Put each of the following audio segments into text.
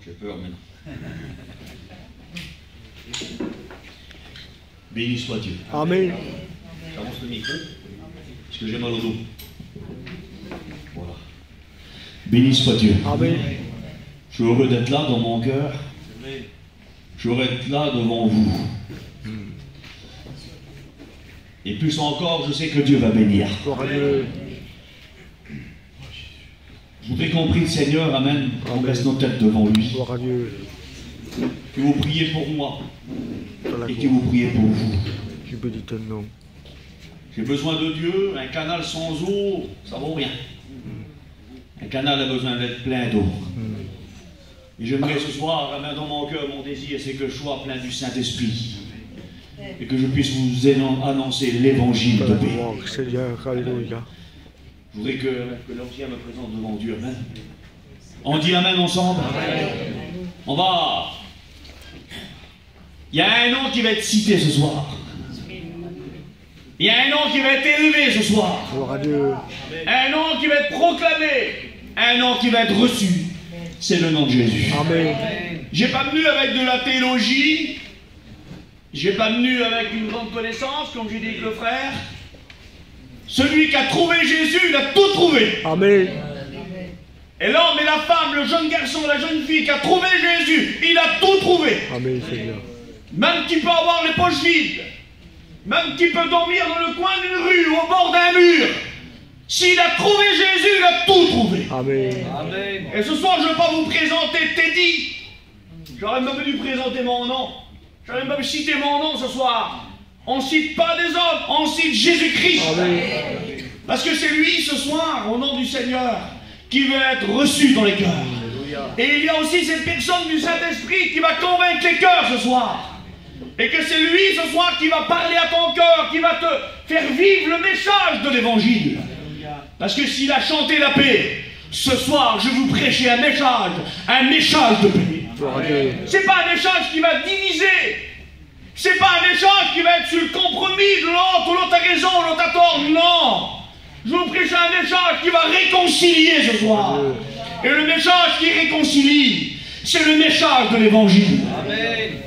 J'ai peur maintenant. Béni soit Dieu. Amen. J'avance le micro, parce que j'ai mal au dos. Voilà. Béni soit Dieu. Amen. Je suis heureux d'être là dans mon cœur. Je suis heureux d'être là devant vous. Et plus encore, je sais que Dieu va bénir. Gloire à Dieu. Je voudrais qu'on prie le Seigneur, amen, qu'on baisse nos têtes devant lui. Gloire à Dieu. Que vous priez pour moi Dans la et que gloire. vous priez pour vous. Tu bénis ton nom. J'ai besoin de Dieu, un canal sans eau, ça vaut rien. Un canal a besoin d'être plein d'eau. Et j'aimerais ce soir, amen, dans mon cœur, mon désir, c'est que je sois plein du Saint-Esprit. Et que je puisse vous annoncer l'évangile Dans de la paix. gloire, Seigneur, alléluia. Je voudrais que l'ancien me présente devant Dieu, amen. On dit amen ensemble. On va... Il y a un nom qui va être cité ce soir. Il y a un nom qui va être élevé ce soir. Gloire à Dieu. Un nom qui va être proclamé. Un nom qui va être reçu. C'est le nom de Jésus. Amen. J'ai pas venu avec de la théologie. J'ai pas venu avec une grande connaissance, comme j'ai dit avec le frère. Celui qui a trouvé Jésus, il a tout trouvé. Amen. Et l'homme et la femme, le jeune garçon, la jeune fille qui a trouvé Jésus, il a tout trouvé. Amen, Seigneur. Même qui peut avoir les poches vides. Même qui peut dormir dans le coin d'une rue ou au bord d'un mur. S'il a trouvé Jésus, il a tout trouvé. Amen. Et ce soir, je ne vais pas vous présenter Teddy. J'aurais même dû présenter mon nom. J'aurais même cité mon nom ce soir. On ne cite pas des hommes, on cite Jésus-Christ. Amen. Parce que c'est lui ce soir, au nom du Seigneur, qui veut être reçu dans les cœurs. Et il y a aussi cette personne du Saint-Esprit qui va convaincre les cœurs ce soir. Et que c'est lui ce soir qui va parler à ton cœur, qui va te faire vivre le message de l'évangile. Parce que s'il a chanté la paix, ce soir je vais vous prêcher un message de paix. Gloire à Dieu. C'est pas un message qui va diviser. C'est pas un message qui va être sur le compromis de l'autre a raison, l'autre a tort. Non. Je vous prêche un message qui va réconcilier ce soir. Et le message qui réconcilie, c'est le message de l'évangile.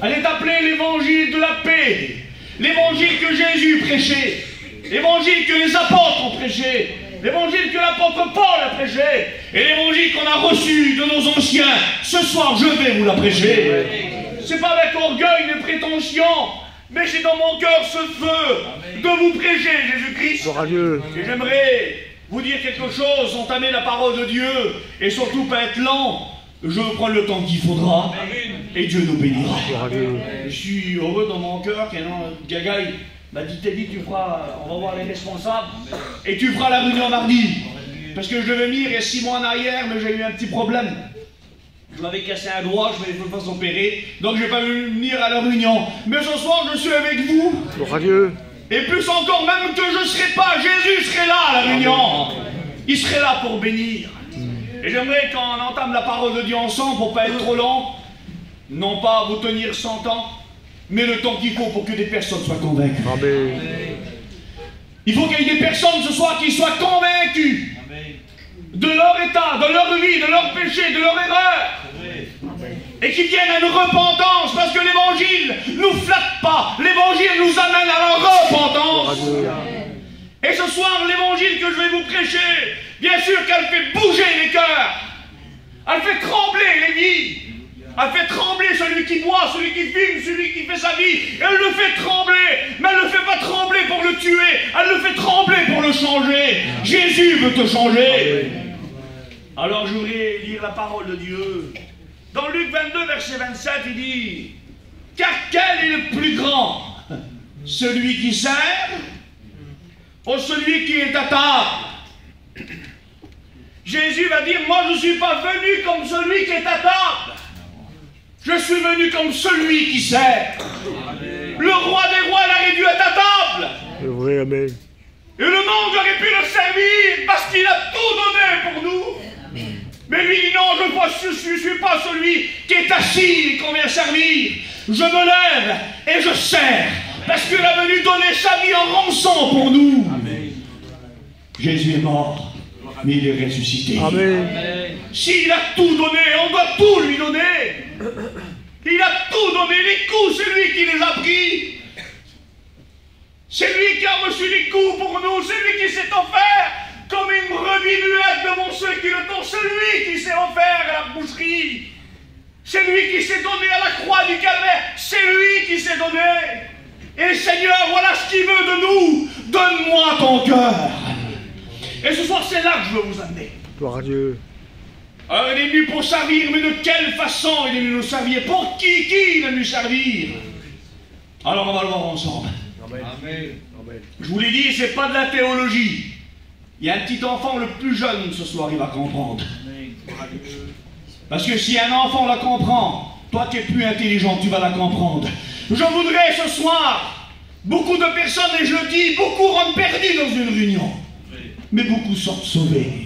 Elle est appelée l'évangile de la paix. L'évangile que Jésus prêchait. L'évangile que les apôtres ont prêché. L'évangile que l'apôtre Paul a prêché. Et l'évangile qu'on a reçu de nos anciens. Ce soir, je vais vous la prêcher. C'est pas avec orgueil ni prétention, mais j'ai dans mon cœur ce feu de vous prêcher Jésus-Christ. Gloire à Dieu. Et j'aimerais vous dire quelque chose, entamer la parole de Dieu, et surtout pas être lent. Je vais prendre le temps qu'il faudra, et Dieu nous bénira. Gloire à Dieu. Je suis heureux dans mon cœur qu'un Gagaï m'a dit, Teddy, tu feras, on va voir les responsables, et tu feras la réunion mardi. Parce que je devais venir il y a 6 mois en arrière, mais j'ai eu un petit problème. Je m'avais cassé un doigt, je ne pouvais pas s'opérer, donc je n'ai pas pu venir à la réunion. Mais ce soir, je suis avec vous. Gloire à Dieu. Et plus encore, même que je ne serai pas, Jésus serait là à la réunion. Il serait là pour bénir. Et j'aimerais qu'on entame la parole de Dieu ensemble pour ne pas être trop lent. Non pas vous tenir 100 ans, mais le temps qu'il faut pour que des personnes soient convaincues. Amen. Il faut qu'il y ait des personnes ce soir qui soient convaincues de leur état, de leur vie, de leur péché, de leur erreur. Et qui viennent à une repentance, parce que l'évangile ne nous flatte pas. L'évangile nous amène à la repentance. Et ce soir, l'évangile que je vais vous prêcher, bien sûr qu'elle fait bouger les cœurs. Elle fait trembler les vies. Elle fait trembler celui qui boit, celui qui fume, celui qui fait sa vie. Elle le fait trembler, mais elle ne le fait pas trembler pour le tuer. Elle le fait trembler pour le changer. Jésus veut te changer. Alors je voudrais lire la parole de Dieu. Dans Luc 22, verset 27, il dit, « Car quel est le plus grand? Celui qui sert ou celui qui est à table ?» Jésus va dire, « Moi je ne suis pas venu comme celui qui est à table. Je suis venu comme celui qui sert. » Le roi des rois l'a réduit à ta table. Oui, amen. Et le monde aurait pu le servir parce qu'il a tout donné pour nous. Mais lui dit non, je ne suis pas celui qui est assis et qu'on vient servir. Je me lève et je sers. Parce qu'il a venu donner sa vie en rançon pour nous. Amen. Jésus est mort, mais il est ressuscité. Amen. S'il a tout donné, on doit tout lui donner. coups, c'est lui qui les a pris. C'est lui qui a reçu les coups pour nous. C'est lui qui s'est offert comme une brebis muette devant ceux qui le tordent. C'est lui qui s'est offert à la boucherie. C'est lui qui s'est donné à la croix du calvaire. C'est lui qui s'est donné. Et Seigneur, voilà ce qu'il veut de nous. Donne-moi ton cœur. Et ce soir, c'est là que je veux vous amener. Gloire à Dieu. Alors, il est venu pour servir, mais de quelle façon il est venu nous servir? Pour qui il est venu servir? Alors, on va le voir ensemble. Amen. Amen. Je vous l'ai dit, c'est pas de la théologie. Il y a un petit enfant le plus jeune ce soir, il va comprendre. Parce que si un enfant la comprend, toi qui es plus intelligent, tu vas la comprendre. Je voudrais ce soir, beaucoup de personnes, et je le dis, beaucoup rentrent perdus dans une réunion. Mais beaucoup sortent sauvés.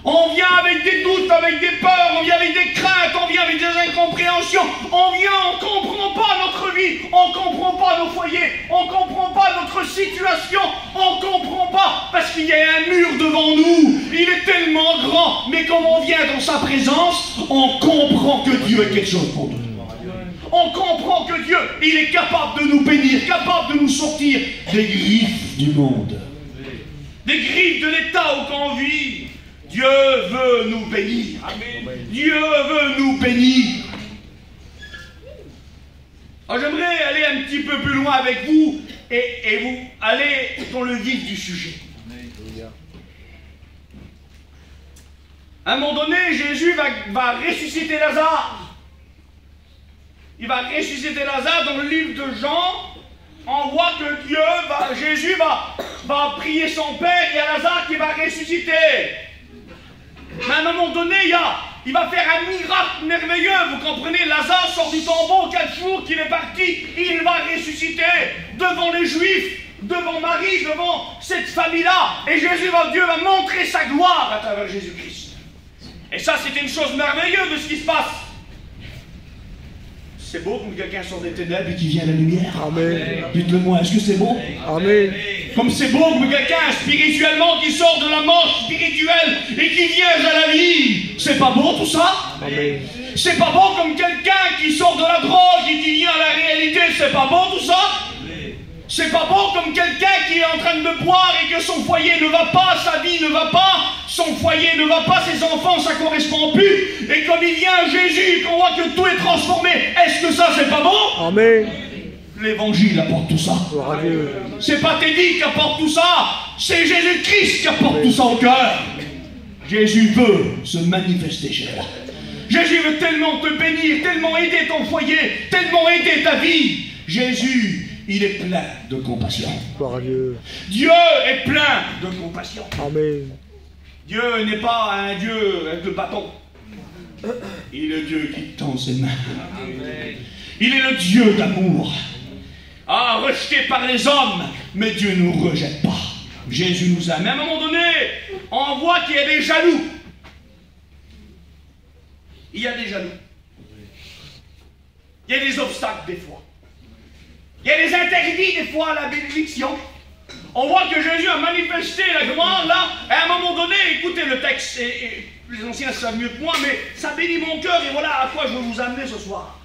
On vient avec des doutes, avec des peurs, on vient avec des craintes, on vient avec des incompréhensions. On vient, on ne comprend pas notre vie, on ne comprend pas nos foyers, on ne comprend pas notre situation, on ne comprend pas parce qu'il y a un mur devant nous. Il est tellement grand, mais quand on vient dans sa présence, on comprend que Dieu est quelque chose pour nous. On comprend que Dieu, il est capable de nous bénir, capable de nous sortir des griffes du monde, des griffes de l'état où on vit. Dieu veut nous bénir. Amen. Dieu veut nous bénir. Alors j'aimerais aller un petit peu plus loin avec vous et vous aller dans le vif du sujet. À un moment donné, Jésus va ressusciter Lazare. Il va ressusciter Lazare dans le livre de Jean. On voit que Jésus va prier son Père, il y a Lazare qui va ressusciter. Mais à un moment donné, il va faire un miracle merveilleux. Vous comprenez, Lazare sort du tombeau, 4 jours qu'il est parti, il va ressusciter devant les Juifs, devant Marie, devant cette famille-là. Et Dieu va montrer sa gloire à travers Jésus-Christ. Et ça, c'est une chose merveilleuse de ce qui se passe. C'est beau quand quelqu'un sort des ténèbres et qui vient à la lumière. Amen. Dites-le moi, est-ce que c'est beau? Amen. Comme c'est beau que quelqu'un spirituellement qui sort de la mort spirituelle et qui vient à la vie. C'est pas beau tout ça? Amen. C'est pas beau comme quelqu'un qui sort de la drogue et qui vient à la réalité. C'est pas beau tout ça? C'est pas beau comme quelqu'un qui est en train de boire et que son foyer ne va pas, sa vie ne va pas, son foyer ne va pas, ses enfants ça correspond plus. Et comme il vient à Jésus, qu'on voit que tout est transformé, est-ce que ça c'est pas beau? Amen. L'évangile apporte tout ça. Gloire à Dieu. C'est pas Teddy qui apporte tout ça, c'est Jésus-Christ qui apporte tout ça au cœur. Jésus veut se manifester chez toi. Jésus veut tellement te bénir, tellement aider ton foyer, tellement aider ta vie. Jésus, il est plein de compassion. Gloire à Dieu. Dieu est plein de compassion. Amen. Dieu n'est pas un Dieu avec le bâton. Il est le Dieu qui tend ses mains. Il est le Dieu d'amour. Ah, rejeté par les hommes, mais Dieu ne nous rejette pas. Jésus nous aime. Mais à un moment donné, on voit qu'il y a des jaloux. Il y a des jaloux. Il y a des obstacles des fois. Il y a des interdits des fois à la bénédiction. On voit que Jésus a manifesté la gloire là. Et à un moment donné, écoutez le texte. Et les anciens savent mieux que moi, mais ça bénit mon cœur. Et voilà à quoi je veux vous amener ce soir.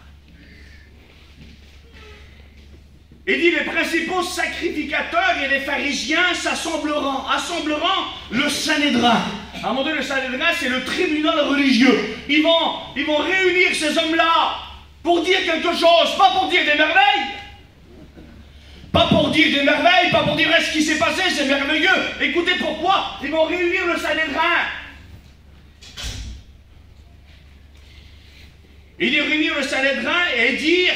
Il dit, les principaux sacrificateurs et les pharisiens assembleront le Sanhédrin. À un moment donné, le Sanhédrin, c'est le tribunal religieux. Ils vont réunir ces hommes-là pour dire quelque chose, pas pour dire des merveilles. Pas pour dire des merveilles, pas pour dire ce qui s'est passé, c'est merveilleux. Écoutez pourquoi. Ils vont réunir le Sanhédrin. Il dit réunir le Sanhédrin et dire...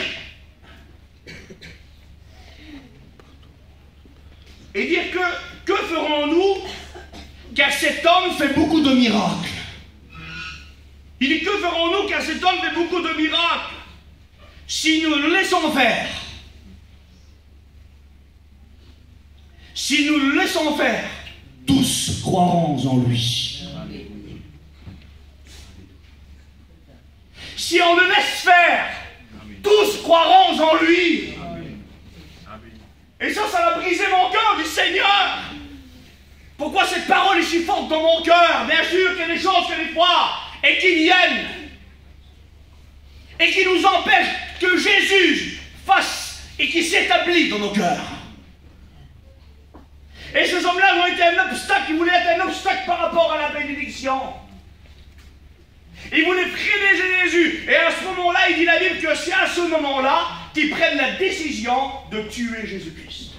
Et dire que ferons-nous car cet homme fait beaucoup de miracles. Il dit que ferons-nous car cet homme fait beaucoup de miracles si nous le laissons faire. Si nous le laissons faire, tous croiront en lui. Si on le laisse faire, tous croiront en lui. Et ça l'a brisé mon cœur, du Seigneur. Pourquoi cette parole est si forte dans mon cœur? Bien sûr qu'il y a des choses que des fois, et qui viennent. et qui nous empêche que Jésus fasse et qui s'établit dans nos cœurs. Et ces hommes-là ont été un obstacle, ils voulaient être un obstacle par rapport à la bénédiction. Ils voulaient freiner Jésus. Et à ce moment-là, il dit la Bible que c'est à ce moment-là qu'ils prennent la décision de tuer Jésus-Christ.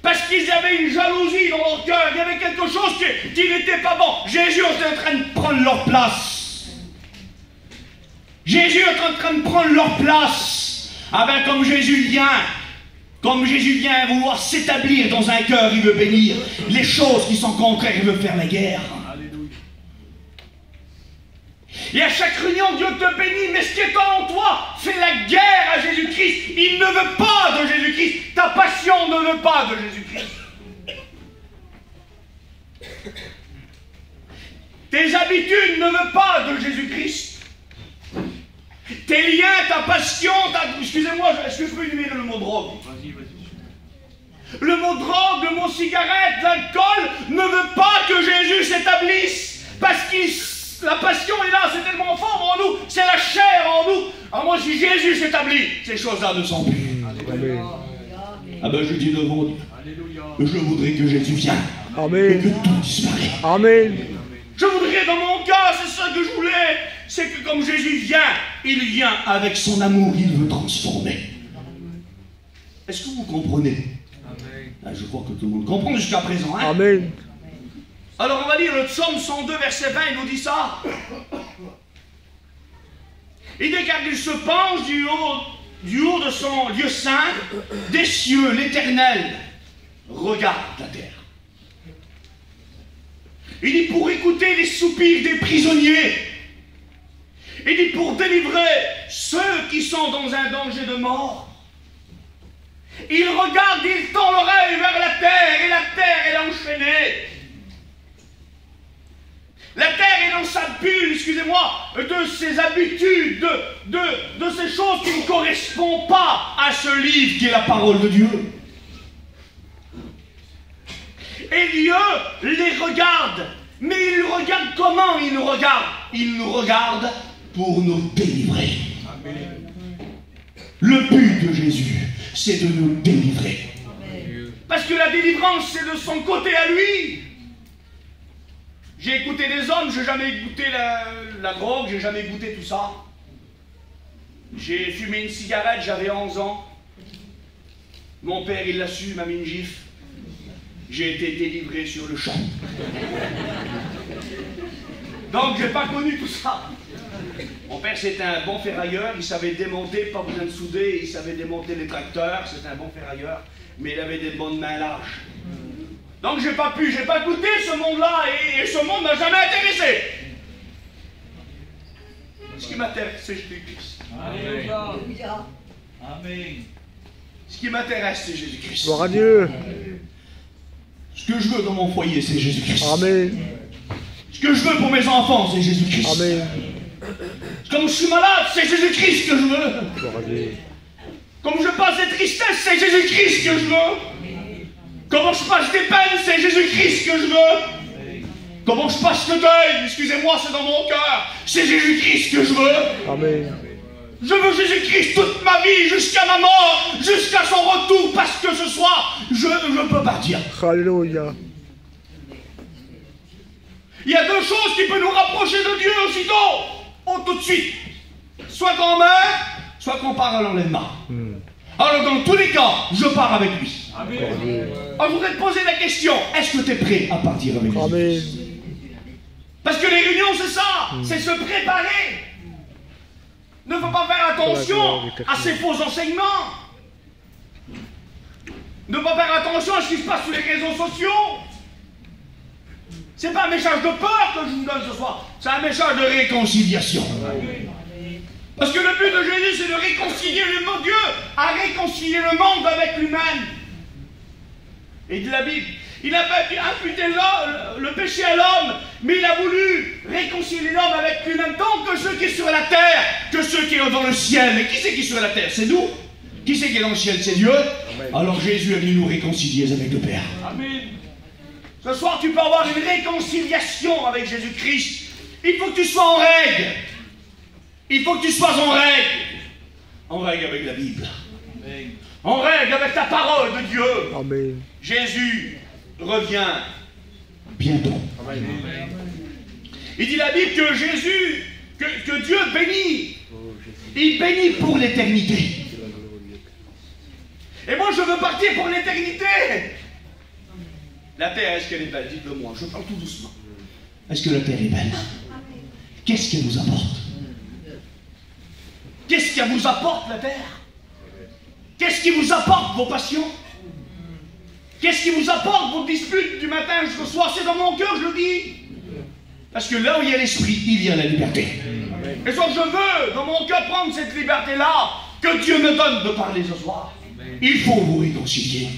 Parce qu'ils avaient une jalousie dans leur cœur, il y avait quelque chose qui n'était pas bon. Jésus est en train de prendre leur place. Jésus est en train de prendre leur place. Ah ben comme Jésus vient vouloir s'établir dans un cœur, il veut bénir. Les choses qui sont contraires, il veut faire la guerre. Et à chaque réunion, Dieu te bénit, mais ce qui est en toi fait la guerre à Jésus-Christ. Il ne veut pas de Jésus-Christ. Ta passion ne veut pas de Jésus-Christ. Tes habitudes ne veulent pas de Jésus-Christ. Tes liens, ta passion, excusez-moi, est-ce que je peux énumérer le mot drogue? Vas-y. Le mot drogue, le mot cigarette, l'alcool ne veut pas que Jésus s'établisse. Parce que la passion est là, c'est tellement fort en nous, c'est la chair en nous. Alors moi, si Jésus s'établit, ces choses-là ne sont plus. Amen. Ah ben je dis devant Dieu, je voudrais que Jésus vienne. Amen. Et que tout disparaisse. Amen. Je voudrais dans mon cœur, c'est ça que je voulais, c'est que comme Jésus vient, il vient avec son amour, il veut transformer. Est-ce que vous comprenez? Ah, je crois que tout le monde comprend jusqu'à présent. Hein? Amen. Alors on va lire le psaume 102, verset 20, il nous dit ça. Il dit car il se penche du haut de son lieu saint, des cieux, l'Éternel regarde la terre. Il dit pour écouter les soupirs des prisonniers. Il dit pour délivrer ceux qui sont dans un danger de mort. Il regarde, il tend l'oreille vers la terre, et la terre est enchaînée. La terre est dans sa bulle, excusez-moi, de ses habitudes, de ces choses qui ne correspondent pas à ce livre qui est la parole de Dieu. Et Dieu les regarde. Mais il nous regarde comment il nous regarde? Il nous regarde pour nous délivrer. Amen. Le but de Jésus, c'est de nous délivrer. Amen. Parce que la délivrance, c'est de son côté à lui. J'ai écouté des hommes, je n'ai jamais goûté la drogue, j'ai jamais goûté tout ça. J'ai fumé une cigarette, j'avais 11 ans. Mon père, il l'a su, m'a mis une gifle. J'ai été délivré sur le champ. Donc, je n'ai pas connu tout ça. Mon père, c'était un bon ferrailleur, il savait démonter, pas besoin de souder, il savait démonter les tracteurs, c'était un bon ferrailleur, mais il avait des bonnes mains larges. Donc, j'ai pas goûté ce monde-là, et ce monde ne m'a jamais intéressé. Ce qui m'intéresse, c'est Jésus-Christ. Alléluia. Amen. Ce qui m'intéresse, c'est Jésus-Christ. Gloire à Dieu. Ce que je veux dans mon foyer, c'est Jésus-Christ. Amen. Ce que je veux pour mes enfants, c'est Jésus-Christ. Amen. Comme je suis malade, c'est Jésus-Christ que je veux. Gloire à Dieu. Comme je passe des tristesses, c'est Jésus-Christ que je veux. Comment je passe des peines, c'est Jésus-Christ que je veux. Comment je passe le deuil, excusez-moi, c'est dans mon cœur, c'est Jésus-Christ que je veux. Amen. Je veux Jésus-Christ toute ma vie, jusqu'à ma mort, jusqu'à son retour, parce que ce soir, je peux partir. Alléluia. Il y a deux choses qui peuvent nous rapprocher de Dieu aussitôt, tout de suite. Soit qu'on meurt, soit qu'on part à l'enlèvement. Alors dans tous les cas, je pars avec lui. Amen. Alors je voudrais te poser la question, est-ce que tu es prêt à partir avec lui? Amen. Parce que les réunions, c'est ça, c'est se préparer. Ne faut pas faire attention à ces faux enseignements. Ne pas faire attention à ce qui se passe sur les réseaux sociaux. C'est pas un message de peur que je vous donne ce soir, c'est un message de réconciliation. Parce que le but de Jésus, c'est de réconcilier le monde, Dieu à réconcilier le monde avec lui-même. Et de la Bible, il n'a pas imputé le péché à l'homme, mais il a voulu réconcilier l'homme avec lui-même, tant que ceux qui sont sur la terre, que ceux qui sont dans le ciel. Et qui c'est qui est sur la terre? C'est nous. Qui c'est qui est dans le ciel? C'est Dieu. Amen. Alors Jésus est venu nous réconcilier avec le Père. Amen. Ce soir, tu peux avoir une réconciliation avec Jésus-Christ. Il faut que tu sois en règle. Il faut que tu sois en règle. En règle avec la Bible. En règle avec ta parole de Dieu. Amen. Jésus revient bientôt. Amen. Il dit la Bible que Jésus, que Dieu bénit. Il bénit pour l'éternité. Et moi je veux partir pour l'éternité. La terre, est-ce qu'elle est belle? Dites-le moi, je parle tout doucement. Est-ce que la terre est belle? Qu'est-ce qu'elle vous apporte? Qu'est-ce qu'elle vous apporte, la terre? Qu'est-ce qui vous apporte vos passions? Qu'est-ce qui vous apporte vos disputes du matin jusqu'au soir? C'est dans mon cœur, je le dis. Parce que là où il y a l'esprit, il y a la liberté. Et donc je veux, dans mon cœur, prendre cette liberté-là que Dieu me donne de parler ce soir. Il faut vous réconcilier.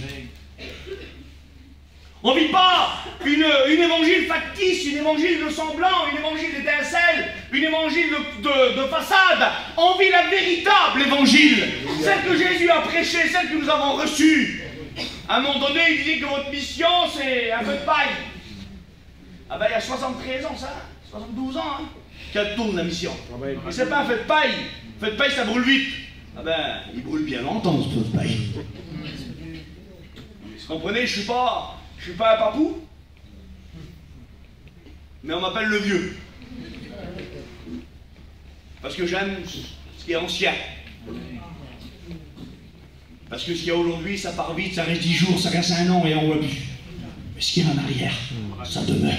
On ne vit pas une évangile factice, une évangile de semblant, une évangile d'étincelle, une évangile de façade. On vit la véritable évangile, celle que Jésus a prêchée, celle que nous avons reçue. À un moment donné, il disait que votre mission, c'est un peu de paille. Ah ben, il y a 73 ans, ça, 72 ans, hein, qu'elle tourne la mission. Et c'est pas un feu de paille. Un feu de paille, ça brûle vite. Ah ben, il brûle bien longtemps, ce feu de paille. Vous comprenez, je suis pas un papou, mais on m'appelle le vieux. Parce que j'aime ce qui est ancien. Parce que ce qu'il y a aujourd'hui, ça part vite, ça reste 10 jours, ça reste 1 an et on voit plus. Mais ce qu'il y a en arrière, ça demeure.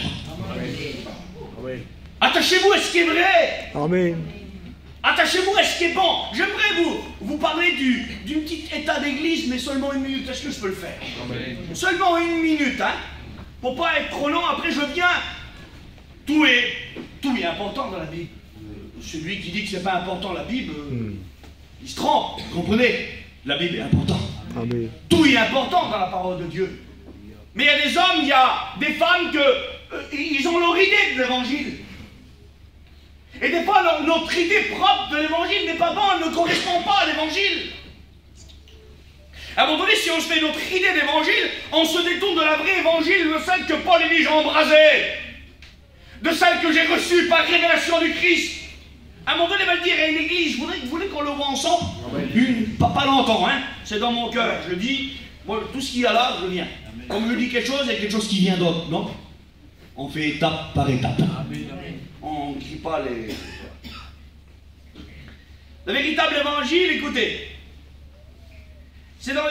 Attachez-vous à ce qui est vrai. Amen. Attachez-vous à ce qui est bon. J'aimerais vous parler d'une petite état d'église, mais seulement 1 minute. Est-ce que je peux le faire? Amen. Seulement 1 minute, hein? Pour pas être trop long. Après, je viens. Tout est important dans la Bible. Celui qui dit que c'est pas important la Bible, il se trompe. Vous comprenez? La Bible est importante. Amen. Tout est important dans la parole de Dieu. Mais il y a des hommes, il y a des femmes ils ont leur idée de l'évangile. Et des fois, notre idée propre de l'évangile n'est pas bonne, elle ne correspond pas à l'évangile. À un moment donné, si on se fait notre idée d'évangile, on se détourne de la vraie évangile, de celle que Paul et j'ai embrasée, de celle que j'ai reçue par révélation du Christ. À un moment donné, il va le dire à une église, vous voulez qu'on le voit ensemble? Pas longtemps, hein, c'est dans mon cœur. Je dis, moi, tout ce qu'il y a là, je viens. Quand on me dit quelque chose, il y a quelque chose qui vient d'autre, non? On fait étape par étape. On ne crie pas les... Le véritable évangile, écoutez, c'est dans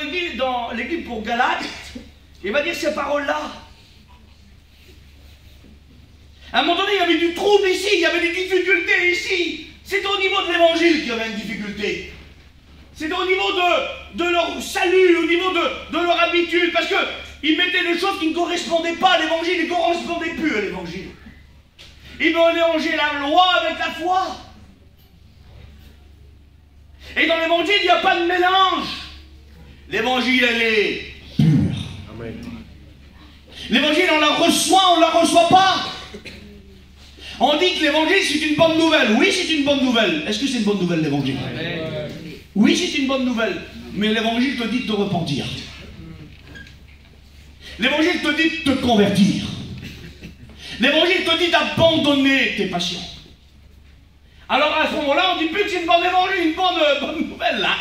l'église pour Galates, il va dire ces paroles-là. À un moment donné, il y avait du trouble ici, il y avait des difficultés ici. C'est au niveau de l'évangile qu'il y avait une difficulté. C'est au niveau de leur salut, au niveau de leur habitude, parce qu'ils mettaient des choses qui ne correspondaient pas à l'évangile, ils ne correspondaient plus à l'évangile. Ils mélangeaient la loi avec la foi. Et dans l'évangile, il n'y a pas de mélange. L'évangile, elle est pure. L'évangile, on la reçoit, on ne la reçoit pas. On dit que l'évangile, c'est une bonne nouvelle. Oui, c'est une bonne nouvelle. Est-ce que c'est une bonne nouvelle, l'évangile? Oui, c'est une bonne nouvelle. Mais l'évangile te dit de te repentir. L'évangile te dit de te convertir. L'évangile te dit d'abandonner tes passions. Alors à ce moment-là, on dit plus que c'est une bonne évangile, une bonne nouvelle, là.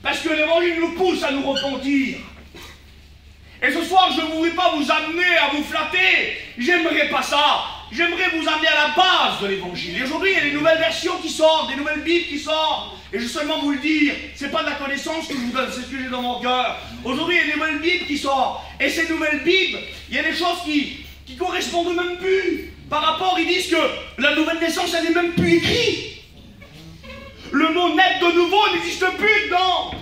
Parce que l'évangile nous pousse à nous repentir. Et ce soir, je ne voudrais pas vous amener à vous flatter. J'aimerais pas ça. J'aimerais vous amener à la base de l'évangile. Et aujourd'hui, il y a des nouvelles versions qui sortent, des nouvelles Bibles qui sortent. Et je veux seulement vous le dire, c'est pas de la connaissance que je vous donne, c'est ce que j'ai dans mon cœur. Aujourd'hui, il y a des nouvelles Bibles qui sortent. Et ces nouvelles Bibles, il y a des choses qui correspondent même plus. Par rapport, ils disent que la nouvelle naissance, elle n'est même plus écrite. Le mot naître de nouveau n'existe plus dedans.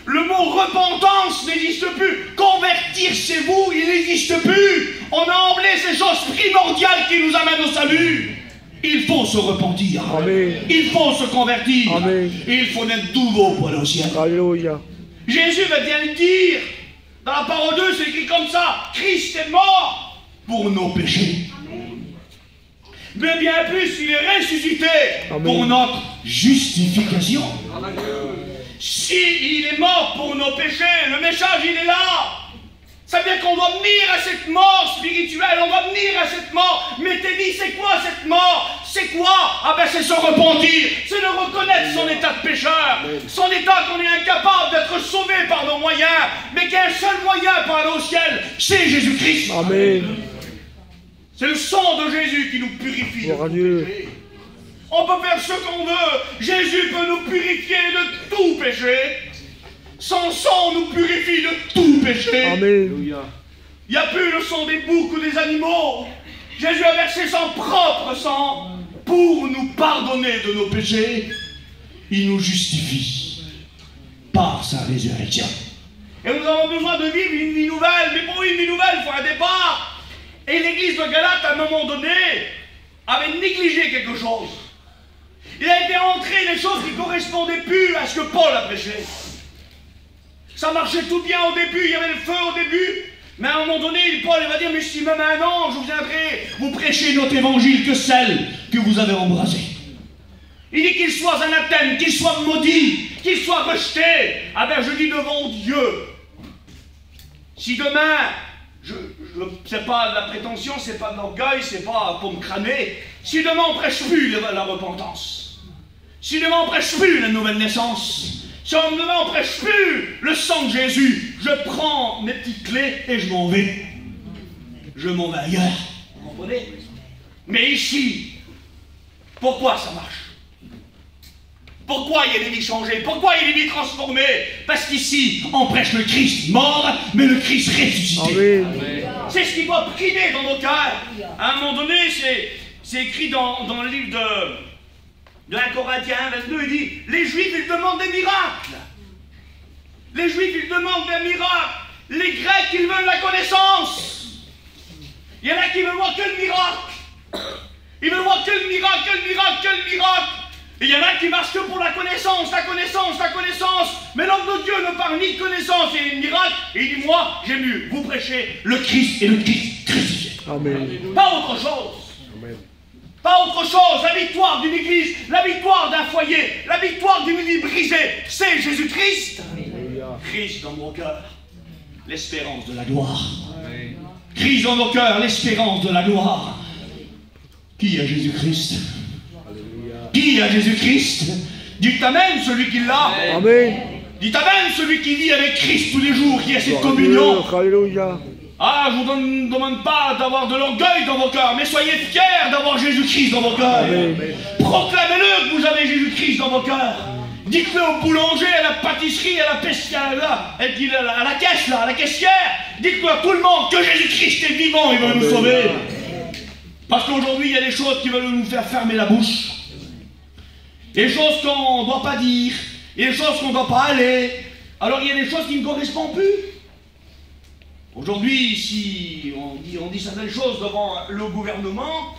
Le mot repentance n'existe plus. Convertir chez vous, il n'existe plus. On a emblé ces choses primordiales qui nous amènent au salut. Il faut se repentir. Amen. Il faut se convertir. Amen. Et il faut naître nouveau pour aller au ciel. Alléluia. Jésus va bien le dire. Dans la parole 2, c'est écrit comme ça. Christ est mort pour nos péchés. Mais bien plus, il est ressuscité. Amen. Pour notre justification. Amen. S'il est mort pour nos péchés, le message, il est là. Ça veut dire qu'on doit venir à cette mort spirituelle, on doit venir à cette mort. Mais t'es dit, c'est quoi cette mort? C'est quoi? Ah ben c'est se repentir, c'est de reconnaître son état de pécheur, son état qu'on est incapable d'être sauvé par nos moyens, mais qu'il y a un seul moyen pour aller au ciel, c'est Jésus-Christ. Amen. C'est le sang de Jésus qui nous purifie de tout péché. On peut faire ce qu'on veut, Jésus peut nous purifier de tout péché. Son sang nous purifie de tout péché. Amen. Il n'y a plus le sang des boucs ou des animaux. Jésus a versé son propre sang pour nous pardonner de nos péchés. Il nous justifie par sa résurrection. Et nous avons besoin de vivre une vie nouvelle. Mais pour une vie nouvelle, il faut un départ. Et l'église de Galate, à un moment donné, avait négligé quelque chose. Il a été entré des choses qui ne correspondaient plus à ce que Paul a prêché. Ça marchait tout bien au début, il y avait le feu au début. Mais à un moment donné, Paul va dire, mais si même un ange vous viendrait vous prêcher notre évangile que celle que vous avez embrassée. Il dit qu'il soit anathème, qu'il soit maudit, qu'il soit rejeté. Ah ben je dis devant Dieu, si demain, c'est pas de la prétention, c'est pas de l'orgueil, c'est pas pour me crâner, si demain on prêche plus la repentance, si demain on prêche plus la nouvelle naissance, si demain on prêche plus le sang de Jésus, je prends mes petites clés et je m'en vais. Je m'en vais ailleurs. Vous comprenez? Mais ici, pourquoi ça marche? Pourquoi il y a des vies changées? Pourquoi il y a des vies transformées? Parce qu'ici, on prêche le Christ mort, mais le Christ ressuscité. Amen. C'est ce qui doit primer dans nos cœurs. À un moment donné, c'est écrit dans le livre de 1 Corinthiens 22, il dit, les Juifs, ils demandent des miracles. Les Juifs, ils demandent des miracles. Les Grecs, ils veulent la connaissance. Il y en a qui veulent voir que le miracle. Ils veulent voir que le miracle, que le miracle, que le miracle. Et il y en a qui marchent que pour la connaissance, la connaissance, la connaissance. Mais l'homme de Dieu ne parle ni de connaissance et de miracle. Et il dit, moi, j'ai vu vous prêcher le Christ et le Christ crucifié. Amen. Pas autre chose. Amen. Pas autre chose. La victoire d'une église, la victoire d'un foyer, la victoire d'une vie brisée, c'est Jésus-Christ. Christ dans mon cœur, l'espérance de la gloire. Amen. Christ dans nos cœurs, l'espérance de la gloire. Qui a Jésus-Christ? Qui a Jésus-Christ? Dites Amen, celui qui l'a. Amen. Dites Amen, celui qui vit avec Christ tous les jours, qui a cette communion. Alléluia. Ah, je ne vous demande pas d'avoir de l'orgueil dans vos cœurs, mais soyez fiers d'avoir Jésus-Christ dans vos cœurs. Amen. Proclamez-le que vous avez Jésus-Christ dans vos cœurs. Dites-le au boulanger, à la pâtisserie, à la pesquière, à la caisse, là, à la caissière. Dites-le à tout le monde que Jésus-Christ est vivant, il veut nous sauver. Parce qu'aujourd'hui, il y a des choses qui veulent nous faire fermer la bouche. Il y a des choses qu'on ne doit pas dire. Il y a des choses qu'on ne doit pas aller. Alors il y a des choses qui ne correspondent plus. Aujourd'hui, si on dit certaines choses devant le gouvernement,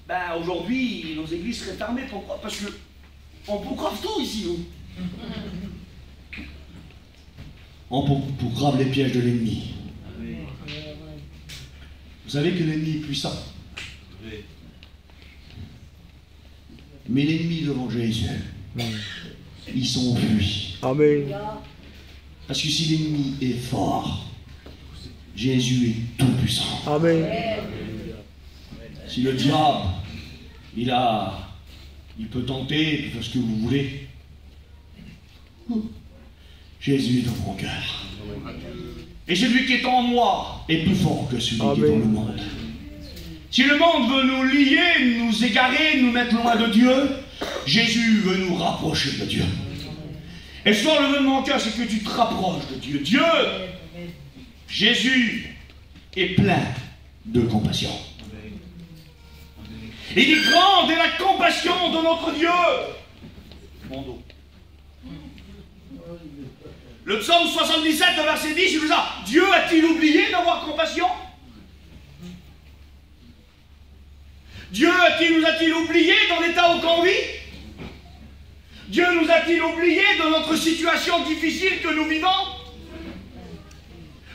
ben aujourd'hui, nos églises seraient fermées. Pourquoi? Parce que on pourgrave tout ici, nous. On pourgrave les pièges de l'ennemi. Vous savez que l'ennemi est puissant. Mais l'ennemi devant Jésus, ils sont fuis. Amen. Parce que si l'ennemi est fort, Jésus est tout puissant. Amen. Si le diable, il peut tenter, il peut faire ce que vous voulez. Jésus est dans mon cœur. Et celui qui est en moi est plus fort que celui qui est dans le monde. Si le monde veut nous lier, nous égarer, nous mettre loin de Dieu, Jésus veut nous rapprocher de Dieu. Et ce soir, le vœu de mon cœur, c'est que tu te rapproches de Dieu. Dieu, Jésus est plein de compassion. Il dit, grande est la compassion de notre Dieu. Mon dos. Le psaume 77, verset 10, il nous a, Dieu a-t-il oublié d'avoir compassion? Dieu nous a-t-il oublié dans l'état où qu'on vit? Dieu nous a-t-il oublié dans notre situation difficile que nous vivons?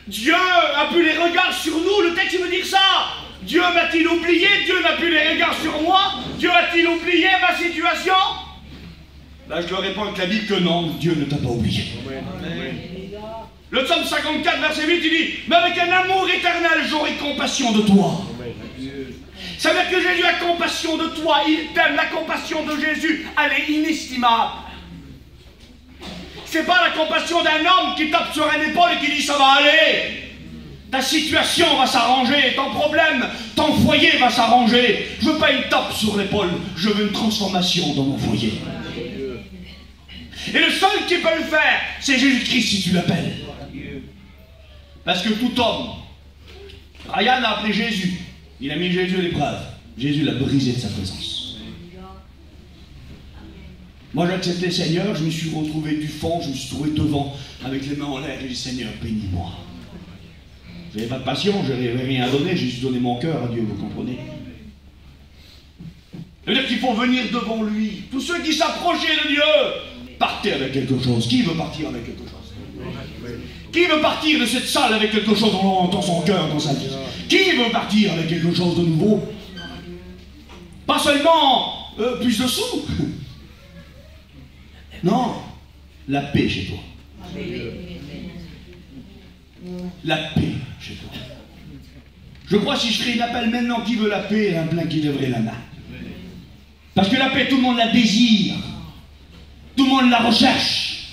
Dieu a plus les regards sur nous, le texte veut dire ça. Dieu m'a-t-il oublié? Dieu n'a plus les regards sur moi? Dieu a-t-il oublié ma situation? Là je leur réponds avec la Bible que non, Dieu ne t'a pas oublié. Amen. Le psaume 54, verset 8, il dit, mais avec un amour éternel, j'aurai compassion de toi. Ça veut dire que Jésus a compassion de toi, il t'aime. La compassion de Jésus, elle est inestimable. C'est pas la compassion d'un homme qui tape sur un épaule et qui dit ça va aller. Ta situation va s'arranger, ton problème, ton foyer va s'arranger. Je veux pas une tape sur l'épaule, je veux une transformation dans mon foyer. Et le seul qui peut le faire, c'est Jésus-Christ si tu l'appelles. Parce que tout homme, Ryan a appelé Jésus, il a mis Jésus à l'épreuve. Jésus l'a brisé de sa présence. Moi j'ai accepté le Seigneur, je me suis retrouvé du fond, je me suis trouvé devant, avec les mains en l'air, et j'ai dit Seigneur, bénis-moi. Je n'avais pas de passion, je n'avais rien à donner, j'ai juste donné mon cœur à Dieu, vous comprenez? Ça veut dire qu'il faut venir devant lui. Tous ceux qui s'approchaient de Dieu, partez avec quelque chose. Qui veut partir avec quelque chose? Qui veut partir de cette salle avec quelque chose dans son cœur, dans sa vie? Qui veut partir avec quelque chose de nouveau? Pas seulement plus de sous. Non, la paix chez toi. La paix chez toi. Je crois que si je ferais une appel maintenant, qui veut la paix, il y en a plein qui lèverait la main. Parce que la paix, tout le monde la désire. Tout le monde la recherche.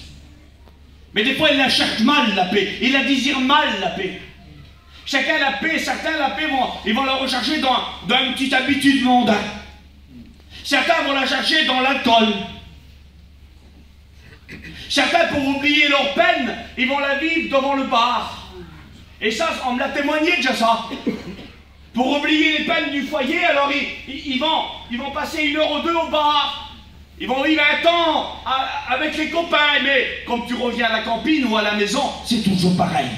Mais des fois, il la cherche mal, la paix. Il la désire mal, la paix. Chacun la paix, certains la paix, ils vont la rechercher dans une petite habitude mondaine. Certains vont la chercher dans l'alcool. Certains, pour oublier leur peine, ils vont la vivre devant le bar. Et ça, on me l'a témoigné déjà ça. Pour oublier les peines du foyer, alors ils vont passer 1 heure ou 2 au bar. Ils vont vivre un temps avec les copains, mais comme tu reviens à la campine ou à la maison, c'est toujours pareil.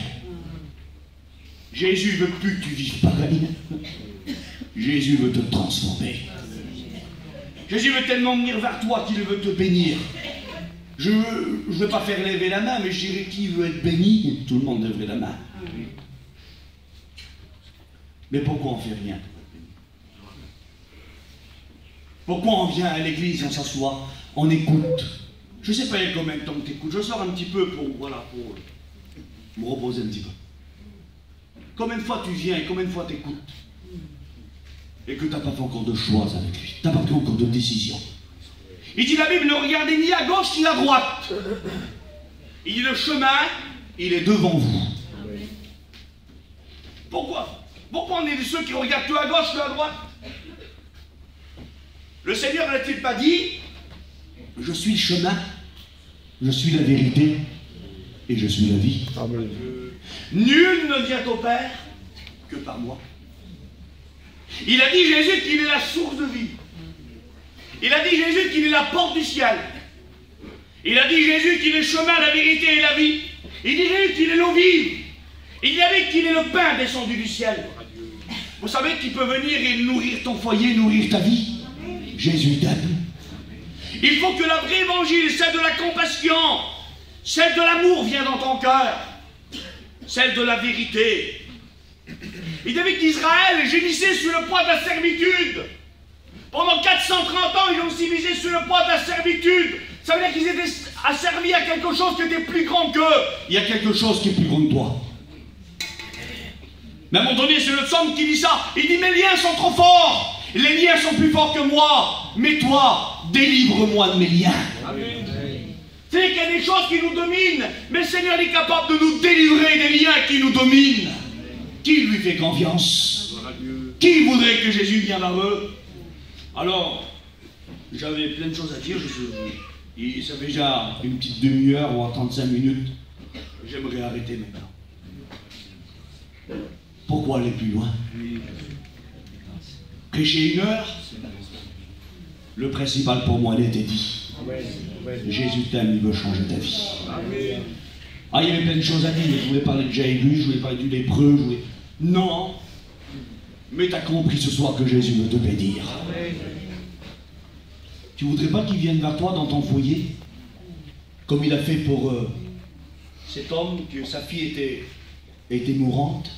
Jésus veut plus que tu vives pareil. Jésus veut te transformer. Jésus veut tellement venir vers toi qu'il veut te bénir. Je ne veux pas faire lever la main, mais je dirais qui veut être béni? Tout le monde lèverait la main. Mais pourquoi on ne fait rien? Pourquoi on vient à l'église, on s'assoit, on écoute? Je ne sais pas combien de temps tu écoutes. Je sors un petit peu pour me reposer un petit peu. Combien de fois tu viens et combien de fois tu écoutes? Et que tu n'as pas fait encore de choix avec lui. Tu n'as pas pris encore de décision. Il dit la Bible, ne regardez ni à gauche ni à droite. Il dit le chemin, il est devant vous. Pourquoi? Pourquoi on est de ceux qui regardent tout à gauche, tout à droite? Le Seigneur n'a-t-il pas dit, je suis le chemin, je suis la vérité et je suis la vie. Amen. Nul ne vient au Père que par moi. Il a dit Jésus qu'il est la source de vie. Il a dit Jésus qu'il est la porte du ciel. Il a dit Jésus qu'il est le chemin, la vérité et la vie. Il dit Jésus qu'il est l'eau vive. Il a dit qu'il est le pain descendu du ciel. Vous savez qu'il peut venir et nourrir ton foyer, nourrir ta vie. Jésus t'aime. Il faut que la vraie évangile, celle de la compassion, celle de l'amour vient dans ton cœur. Celle de la vérité. Il dit qu'Israël gémissait sous le poids de la servitude. Pendant 430 ans, ils ont aussi misé sur le poids de la servitude. Ça veut dire qu'ils étaient asservis à quelque chose qui était plus grand qu'eux. Il y a quelque chose qui est plus grand que toi. Mais à un moment donné, c'est le psaume qui dit ça. Il dit, mes liens sont trop forts. Les liens sont plus forts que moi. Mais toi, délivre-moi de mes liens. C'est qu'il y a des choses qui nous dominent. Mais le Seigneur est capable de nous délivrer des liens qui nous dominent. Qui lui fait confiance? Qui voudrait que Jésus vienne vers eux? Alors, j'avais plein de choses à dire. Ça fait déjà une petite demi-heure ou 35 minutes. J'aimerais arrêter maintenant. Pourquoi aller plus loin? Prêcher 1 heure, le principal pour moi, il était dit. Jésus t'aime, il veut changer ta vie. Ah, il y avait plein de choses à dire. Je voulais parler de Jairus, je voulais parler du lépreux, Non. Mais tu as compris ce soir que Jésus veut te bénir. Tu voudrais pas qu'il vienne vers toi dans ton foyer, comme il a fait pour cet homme, que sa fille était mourante.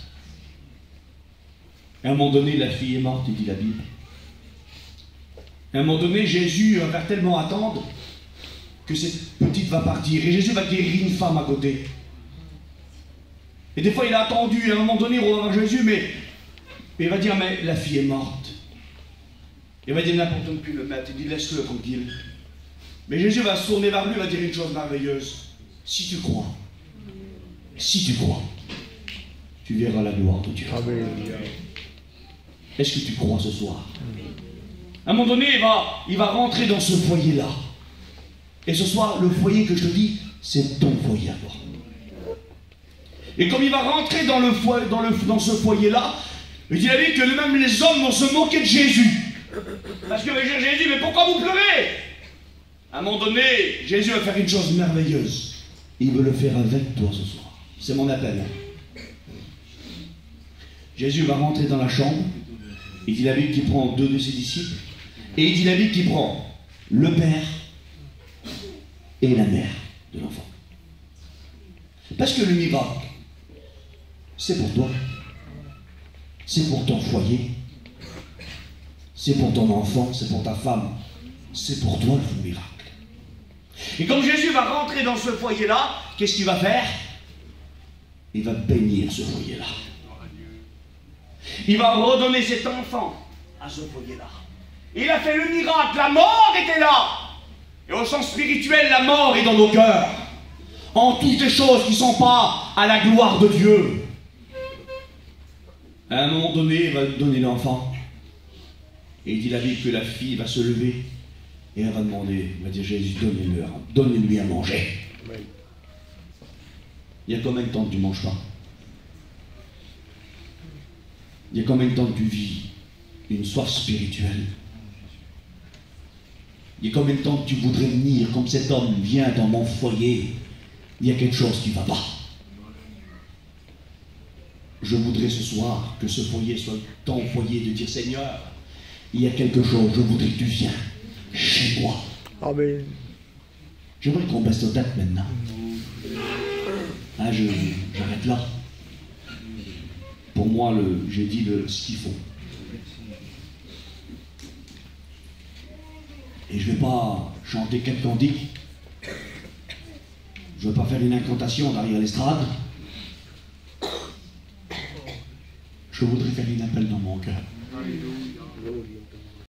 À un moment donné, la fille est morte, dit la Bible. À un moment donné, Jésus va tellement attendre que cette petite va partir. Et Jésus va guérir une femme à côté. Et des fois, il a attendu. Et à un moment donné, il va voir Jésus, mais il va dire, mais la fille est morte. Il va dire n'importe plus le maître, il dit laisse-le tranquille. Mais Jésus va se tourner vers lui, il va dire une chose merveilleuse. Si tu crois, tu verras la gloire de Dieu. Amen. Est-ce que tu crois ce soir? À un moment donné, il va rentrer dans ce foyer-là. Et ce soir, le foyer que je te dis, c'est ton foyer à toi. Et comme il va rentrer dans ce foyer-là, il dit à lui que même les hommes vont se moquer de Jésus. Parce que Jésus, mais pourquoi vous pleurez? À un moment donné, Jésus va faire une chose merveilleuse. Il veut le faire avec toi ce soir. C'est mon appel. Jésus va rentrer dans la chambre. Il dit la Bible qu'il prend 2 de ses disciples. Et il dit la Bible qu'il prend le père et la mère de l'enfant. Parce que le miracle, c'est pour toi. C'est pour ton foyer. C'est pour ton enfant, c'est pour ta femme. C'est pour toi le miracle. Et comme Jésus va rentrer dans ce foyer-là, qu'est-ce qu'il va faire? Il va bénir ce foyer-là. Il va redonner cet enfant à ce foyer-là. Il a fait le miracle, la mort était là. Et au sens spirituel, la mort est dans nos cœurs. En toutes les choses qui ne sont pas à la gloire de Dieu. À un moment donné, il va donner l'enfant. Et il dit la Bible que la fille va se lever et elle va demander, elle va dire Jésus, donnez-lui à manger. Amen. Il y a combien de temps que tu ne manges pas? Il y a combien de temps que tu vis une soif spirituelle? Il y a combien de temps que tu voudrais venir comme cet homme vient dans mon foyer? Il y a quelque chose qui ne va pas. Je voudrais ce soir que ce foyer soit ton foyer, de dire Seigneur, il y a quelque chose, je voudrais que tu viennes chez moi. Amen. J'aimerais qu'on baisse nos têtes maintenant. Hein, j'arrête là. Pour moi, j'ai dit ce qu'il faut. Et je ne vais pas chanter quelques cantiques. Je ne vais pas faire une incantation derrière l'estrade. Je voudrais faire une appel dans mon cœur. Alléluia.